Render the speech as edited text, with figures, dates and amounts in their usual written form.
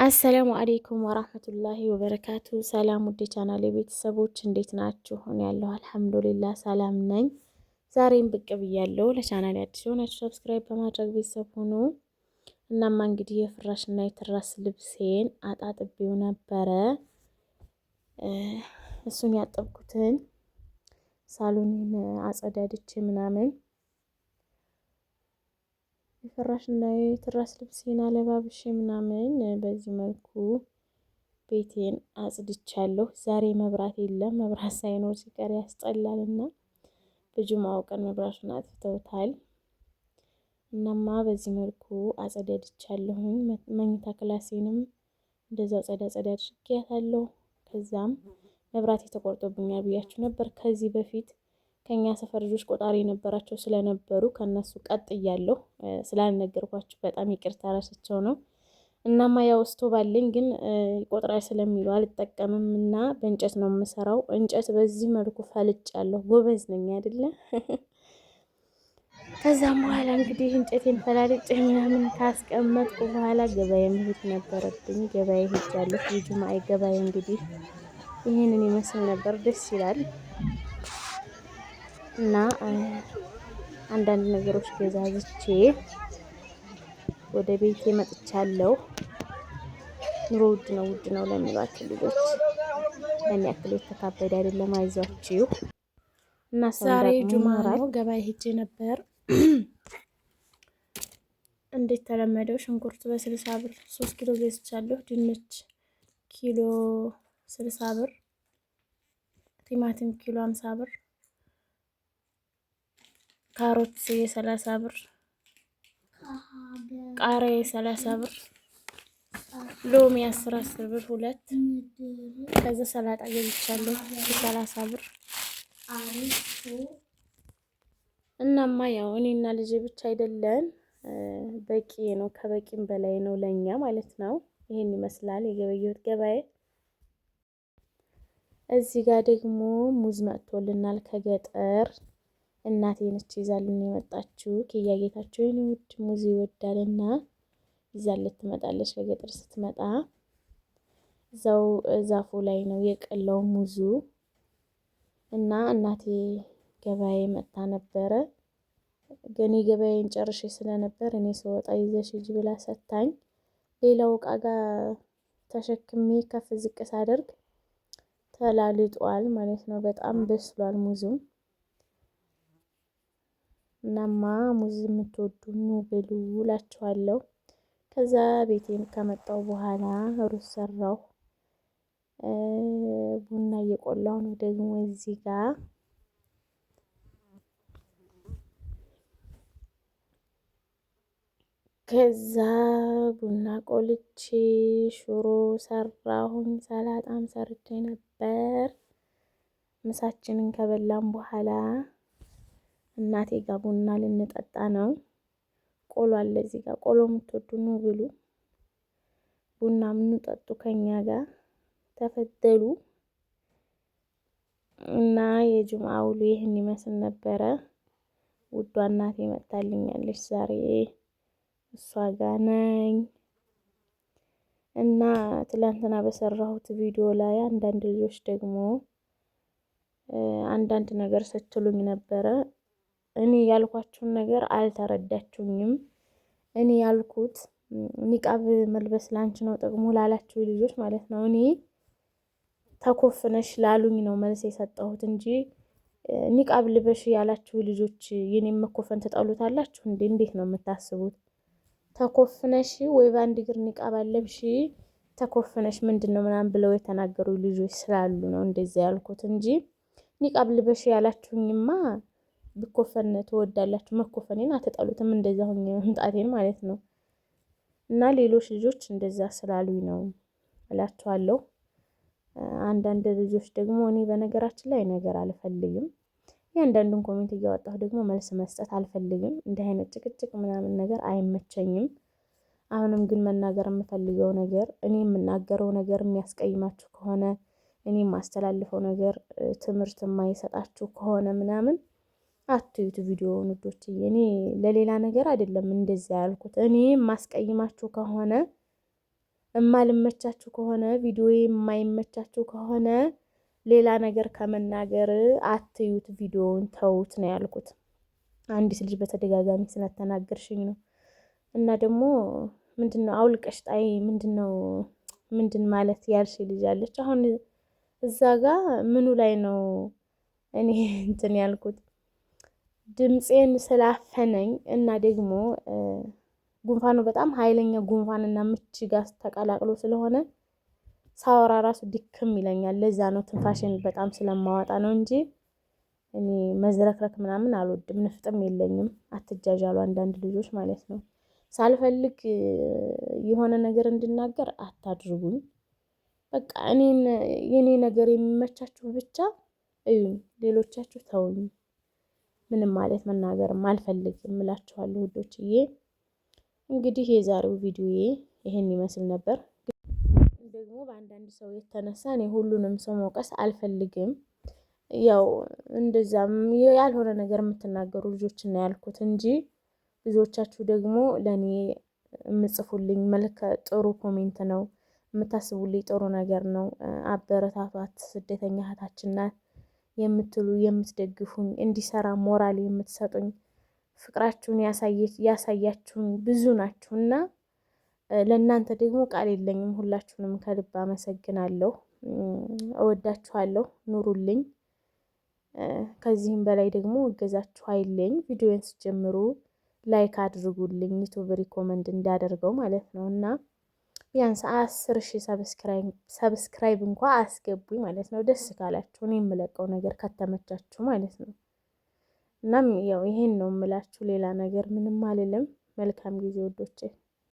አሰላሙ አሌይኩም ወራህመቱላሂ ወበረካቱ። ሰላም ውድ ቻናሌ ቤተሰቦች እንዴት ናችሁ? እኔ ያለሁ አልሐምዱሊላህ ሰላም ነኝ። ዛሬም ብቅ ብያለሁ። ለቻናሌ አዲስ የሆናችሁ ሰብስክራይብ በማድረግ ቤተሰብ ሁኑ። እናማ እንግዲህ የፍራሽና የትራስ ልብሴን አጣጥቤው ነበረ። እሱን ያጠብኩትን ሳሎኔን አጸዳድቼ ምናምን የፍራሽና የትራስ ልብሴን አለባብሼ ምናምን በዚህ መልኩ ቤቴን አጽድቻለሁ። ዛሬ መብራት የለም። መብራት ሳይኖር ሲቀር ያስጠላልና በጁምአው ቀን መብራቱን አጥፍተውታል። እናማ በዚህ መልኩ አጸዳድቻለሁኝ። መኝታ ክላሴንም እንደዛው ጸዳ አድርጌያታለሁ። ከዛም መብራት ተቆርጦብኛል ብያችሁ ነበር ከዚህ በፊት ከኛ ሰፈር ልጆች ቆጣሪ የነበራቸው ስለነበሩ ከነሱ ቀጥያለሁ። ስላልነገርኳችሁ በጣም ይቅርታ ረስቸው ነው። እናማ ያው ስቶቭ አለኝ ግን ቆጥራይ ስለሚሉ አልጠቀምም እና በእንጨት ነው የምሰራው። እንጨት በዚህ መልኩ ፈልጫለሁ። ጎበዝ ነኝ አይደለ? ከዛም በኋላ እንግዲህ እንጨቴን ፈላልጬ ምናምን ካስቀመጥኩ በኋላ ገበያ መሄድ ነበረብኝ። ገበያ ሄጃለሁ። የጁምዓ ገበያ እንግዲህ ይሄንን ይመስል ነበር። ደስ ይላል። እና አንዳንድ ነገሮች ገዛዝቼ ወደ ቤቴ መጥቻለሁ። ኑሮ ውድ ነው ለሚሏችሁ ልጆች ያን ያክል የተካበደ አይደለም፣ አይዟችሁ። እና ዛሬ ጁምዓ ነው። ገበያ ሄጄ ነበር። እንዴት ተለመደው ሽንኩርት በ60 ብር 3 ኪሎ ገዝቻለሁ። ድንች ኪሎ 60 ብር፣ ቲማቲም ኪሎ 50 ብር፣ ካሮት የ30 ብር፣ ቃሪያ የ30 ብር፣ ሎሚ 10 ብር ሁለት። ከዛ ሰላጣ ገዝቻለሁ 30 ብር። እናማ ያው እኔና ልጄ ብቻ አይደለን፣ በቂ ነው፣ ከበቂም በላይ ነው ለኛ ማለት ነው። ይሄን ይመስላል የገበያው ገበያ። እዚህ ጋር ደግሞ ሙዝ መጥቶልናል ከገጠር። እናቴ ነች ይዛልን የመጣችው። ኪያ ጌታቸው የኔ ውድ ሙዝ ይወዳልና ይዛለት ትመጣለች። ከገጠር ስትመጣ እዛው ዛፉ ላይ ነው የቀለው ሙዙ። እና እናቴ ገበያ መጣ ነበረ። ግን የገበያዬን ጨርሼ ስለነበር እኔ ስወጣ ይዘሽ ሂጂ ብላ ሰታኝ ሌላው እቃ ጋር ተሸክሜ ከፍ ዝቅ ሳደርግ ተላልጧል ማለት ነው። በጣም በስሏል ሙዙም። እናማ ሙዝ የምትወዱ ኑ ብሉ እላችኋለሁ። ከዛ ቤቴን ከመጣው በኋላ ሩዝ ሰራሁ። ቡና እየቆላሁ ነው ደግሞ እዚህ ጋር። ከዛ ቡና ቆልቼ ሽሮ ሰራሁኝ። ሰላጣም ሰርቼ ነበር። ምሳችንን ከበላን በኋላ እናቴ ጋር ቡና ልንጠጣ ነው። ቆሎ አለ እዚህ ጋር። ቆሎ የምትወዱ ኑ ብሉ፣ ቡና የምንጠጡ ከኛ ጋር ተፈደሉ። እና የጁምዓ ውሎ ይህን ይመስል ነበረ። ውዷ እናቴ መጣልኛለች ዛሬ፣ እሷ ጋር ነኝ። እና ትላንትና በሰራሁት ቪዲዮ ላይ አንዳንድ ልጆች ደግሞ አንዳንድ ነገር ስትሉኝ ነበረ። እኔ ያልኳችሁን ነገር አልተረዳችሁኝም። እኔ ያልኩት ኒቃብ መልበስ ላንቺ ነው ጥቅሙ ላላችሁ ልጆች ማለት ነው። እኔ ተኮፍነሽ ላሉኝ ነው መልስ የሰጠሁት እንጂ ኒቃብ ልበሽ ያላችሁ ልጆች የኔን መኮፈን ትጠሉታላችሁ እንዴ? እንዴት ነው የምታስቡት? ተኮፍነሽ ወይ በአንድ እግር ኒቃብ አለብሽ ተኮፍነሽ ምንድነው ምናምን ብለው የተናገሩ ልጆች ስላሉ ነው እንደዛ ያልኩት እንጂ ኒቃብ ልበሽ ያላችሁኝማ ብኮፈን ትወዳላችሁ። መኮፈኔን አትጠሉትም። እንደዛ ሆኜ መምጣቴን ማለት ነው። እና ሌሎች ልጆች እንደዛ ስላሉኝ ነው እላችኋለሁ። አንዳንድ ልጆች ደግሞ እኔ በነገራችን ላይ ነገር አልፈልግም። የአንዳንዱን ኮሜንት እያወጣሁ ደግሞ መልስ መስጠት አልፈልግም። እንዲህ አይነት ጭቅጭቅ ምናምን ነገር አይመቸኝም። አሁንም ግን መናገር የምፈልገው ነገር እኔ የምናገረው ነገር የሚያስቀይማችሁ ከሆነ እኔ የማስተላልፈው ነገር ትምህርት የማይሰጣችሁ ከሆነ ምናምን አትዩት ቪዲዮውን ውዶችዬ። እኔ ለሌላ ነገር አይደለም እንደዛ ያልኩት። እኔ የማስቀይማችሁ ከሆነ እማልመቻችሁ ከሆነ ቪዲዮ የማይመቻችሁ ከሆነ ሌላ ነገር ከመናገር አትዩት፣ ቪዲዮውን ተውት ነው ያልኩት። አንዲት ልጅ በተደጋጋሚ ስለተናገርሽኝ ነው። እና ደግሞ ምንድነው አውልቀሽ ጣይ ምንድን ማለት ያልሽ ልጅ አለች። አሁን እዛ ጋር ምኑ ላይ ነው እኔ እንትን ያልኩት? ድምፄን ስላፈነኝ እና ደግሞ ጉንፋኑ በጣም ኃይለኛ ጉንፋንና ምች ጋር ተቀላቅሎ ስለሆነ ሳወራ ራሱ ድክም ይለኛል። ለዛ ነው ትንፋሽን በጣም ስለማወጣ ነው እንጂ እኔ መዝረክረክ ምናምን አልወድም። ንፍጥም የለኝም። አትጃጃሉ አንዳንድ ልጆች ማለት ነው። ሳልፈልግ የሆነ ነገር እንድናገር አታድርጉኝ። በቃ የኔ ነገር የሚመቻችሁ ብቻ እዩኝ፣ ሌሎቻችሁ ተውኝ። ምንም ማለት መናገርም አልፈልግም እላችኋለሁ ውዶችዬ። እንግዲህ የዛሬው ቪዲዮዬ ይሄን ይመስል ነበር። ደግሞ በአንዳንድ ሰው የተነሳ እኔ ሁሉንም ሰው መውቀስ አልፈልግም። ያው እንደዛም ያልሆነ ነገር የምትናገሩ ልጆችን ነው ያልኩት እንጂ ብዙዎቻችሁ ደግሞ ለእኔ የምጽፉልኝ መልከ ጥሩ ኮሜንት ነው የምታስቡልኝ፣ ጥሩ ነገር ነው። አበረታቷት፣ ስደተኛ እህታችን ናት የምትሉ የምትደግፉኝ፣ እንዲሰራ ሞራል የምትሰጡኝ፣ ፍቅራችሁን ያሳያችሁኝ ብዙ ናችሁና ለእናንተ ደግሞ ቃል የለኝም። ሁላችሁንም ከልብ አመሰግናለሁ። እወዳችኋለሁ። ኑሩልኝ። ከዚህም በላይ ደግሞ እገዛችሁ አይለኝ። ቪዲዮን ስጀምሩ ላይክ አድርጉልኝ፣ ዩቲዩብ ሪኮመንድ እንዳደርገው ማለት ነው። እና ቢያንስ 10,000 ሰብስክራይብ እንኳ አስገቡኝ ማለት ነው። ደስ ካላችሁ እኔ የምለቀው ነገር ከተመቻችሁ ማለት ነው። እናም ያው ይሄን ነው የምላችሁ፣ ሌላ ነገር ምንም አልልም። መልካም ጊዜ ወዶቼ።